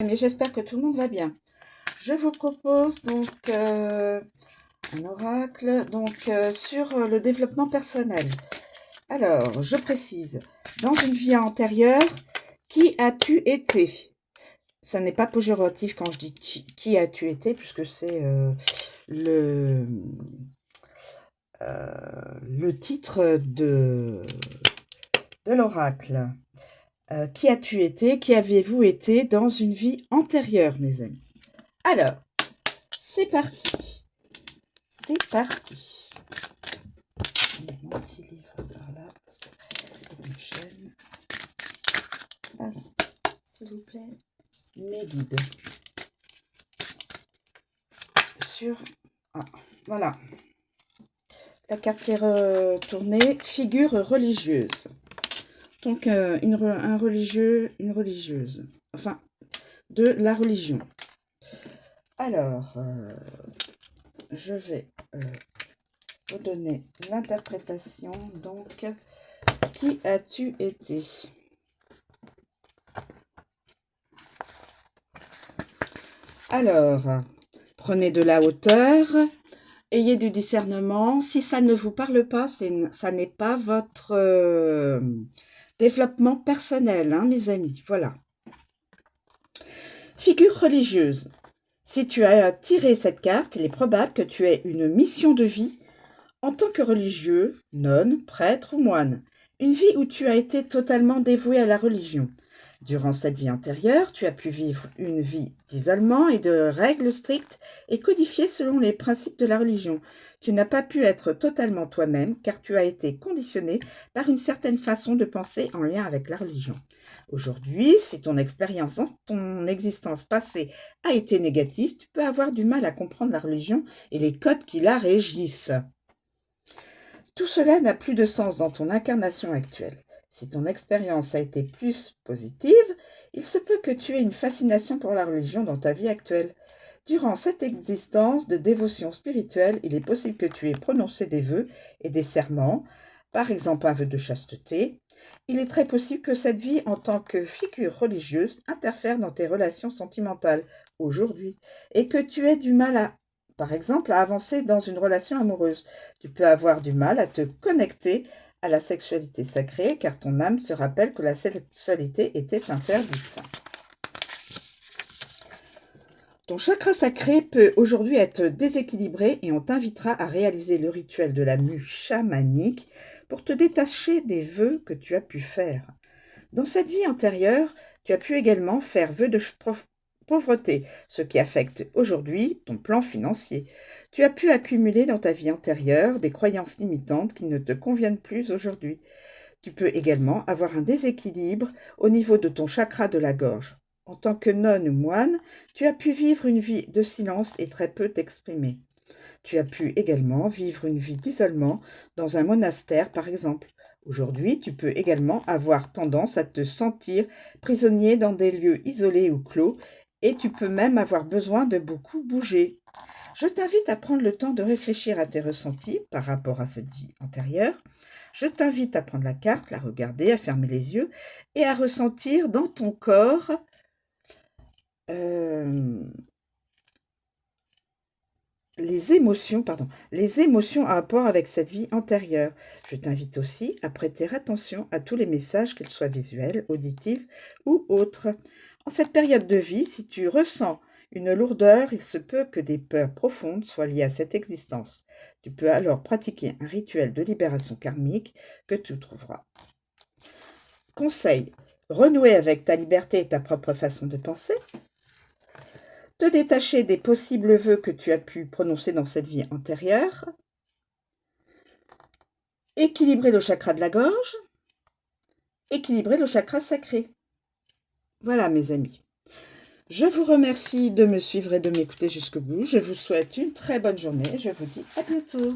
Mais j'espère que tout le monde va bien. Je vous propose donc un oracle sur le développement personnel. Alors, je précise, dans une vie antérieure, qui as-tu été? Ça n'est pas péjoratif quand je dis qui as-tu été, puisque c'est le titre de l'oracle. Qui as-tu été? Qui avez-vous été dans une vie antérieure, mes amis? Alors, c'est parti. C'est parti. Mon petit livre par là, parce que c'est une chaîne. Alors, s'il vous plaît, mes guides. Voilà. La carte s'est retournée. Figure religieuse. Donc, une religieuse. Enfin, de la religion. Alors, je vais vous donner l'interprétation. Donc, qui as-tu été? Alors, prenez de la hauteur, ayez du discernement. Si ça ne vous parle pas, ça n'est pas votre développement personnel, hein, mes amis. Voilà. Figure religieuse. Si tu as tiré cette carte, il est probable que tu aies une mission de vie en tant que religieux, nonne, prêtre ou moine. Une vie où tu as été totalement dévoué à la religion. Durant cette vie antérieure, tu as pu vivre une vie d'isolement et de règles strictes et codifiées selon les principes de la religion. Tu n'as pas pu être totalement toi-même car tu as été conditionné par une certaine façon de penser en lien avec la religion. Aujourd'hui, si ton expérience, ton existence passée a été négative, tu peux avoir du mal à comprendre la religion et les codes qui la régissent. Tout cela n'a plus de sens dans ton incarnation actuelle. Si ton expérience a été plus positive, il se peut que tu aies une fascination pour la religion dans ta vie actuelle. Durant cette existence de dévotion spirituelle, il est possible que tu aies prononcé des vœux et des serments, par exemple un vœu de chasteté. Il est très possible que cette vie en tant que figure religieuse interfère dans tes relations sentimentales aujourd'hui et que tu aies du mal par exemple, à avancer dans une relation amoureuse. Tu peux avoir du mal à te connecter à la sexualité sacrée car ton âme se rappelle que la sexualité était interdite. Ton chakra sacré peut aujourd'hui être déséquilibré et on t'invitera à réaliser le rituel de la mue chamanique pour te détacher des vœux que tu as pu faire. Dans cette vie antérieure, tu as pu également faire vœu de pauvreté, ce qui affecte aujourd'hui ton plan financier. Tu as pu accumuler dans ta vie antérieure des croyances limitantes qui ne te conviennent plus aujourd'hui. Tu peux également avoir un déséquilibre au niveau de ton chakra de la gorge. En tant que nonne ou moine, tu as pu vivre une vie de silence et très peu t'exprimer. Tu as pu également vivre une vie d'isolement dans un monastère, par exemple. Aujourd'hui, tu peux également avoir tendance à te sentir prisonnier dans des lieux isolés ou clos et tu peux même avoir besoin de beaucoup bouger. Je t'invite à prendre le temps de réfléchir à tes ressentis par rapport à cette vie antérieure. Je t'invite à prendre la carte, la regarder, à fermer les yeux et à ressentir dans ton corps les émotions en rapport avec cette vie antérieure. Je t'invite aussi à prêter attention à tous les messages, qu'ils soient visuels, auditifs ou autres. En cette période de vie, si tu ressens une lourdeur, il se peut que des peurs profondes soient liées à cette existence. Tu peux alors pratiquer un rituel de libération karmique que tu trouveras. Conseil, renouer avec ta liberté et ta propre façon de penser. Te détacher des possibles vœux que tu as pu prononcer dans cette vie antérieure. Équilibrer le chakra de la gorge. Équilibrer le chakra sacré. Voilà mes amis. Je vous remercie de me suivre et de m'écouter jusqu'au bout. Je vous souhaite une très bonne journée. Je vous dis à bientôt.